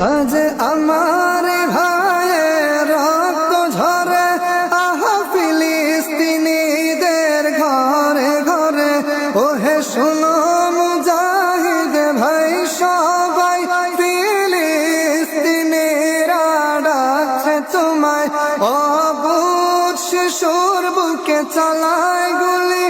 আজ আমার ভাইয়ের রক্ত ঝরে আহা ফিলিস্তিনিদের ঘরে ঘরে। ওহে শোনো মুজাহিদ ভাই সবাই, ফিলিস্তিনিরা ডাকছে তোমায়। অবুঝ শিশুর বুকে চালায় গুলি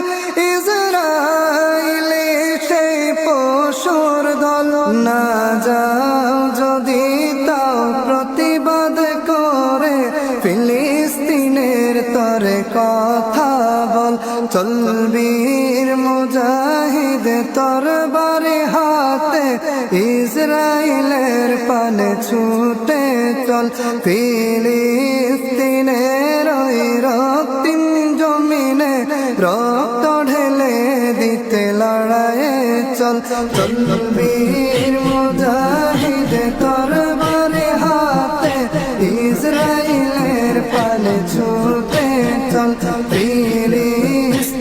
ইসরাইলি সেই পশুর দল। না যাও যদি তাও প্রতিবাদ করে, ফিলিস্তিনের তরে কথা বল। চলবীর মুজাহিদ তরবারি হাতে, ইসরাইলের পানে ছুটে চল। ফিলিস্তিনের ওই রক্তিম জমিনে রক্ত ঢেলে দিতে লড়াইয়ে চল। চলবীর মুজাহিদ তরবারি হাতে, ইসরাইলের পানে ছুটে চল। ফিলিস্তিনের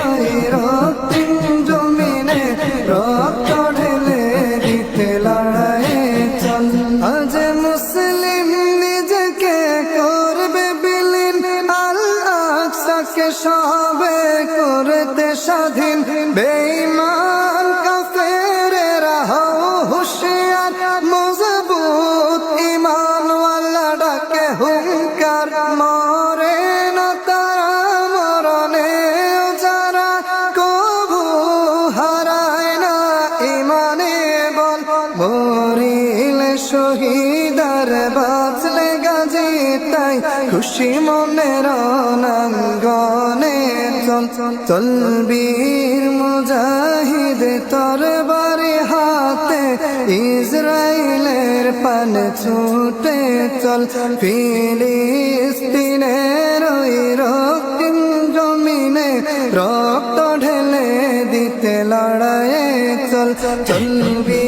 ওই রক্তিম জমিনে রক্ত ঢেলে দিতে লড়াইয়ে চল। আজ মুসলিম নিজেকে করবে বিলীন, আল আকসাকে সবে করতে স্বাধীন। বেঈমান কাফেরেরা হও হুঁশিয়ার, মজবুত ঈমানওয়ালা ডাকে হুঙ্কার। মরে না তারা মরণেও যারা, কভু হারায় না ঈমানে বল। মরিলে শহীদার বাঁচলে গাজী, তাই খুশি মনে রণাঙ্গনে চল। চলবীর মুজাহিদ তরবারি হাতে, ইসরাইলের পানে ছুটে চল। ফিলিস্তিনের ওই রক্তিম জমিনে রক্ত ঢেলে দিতে লড়াইয়ে চল। চলবি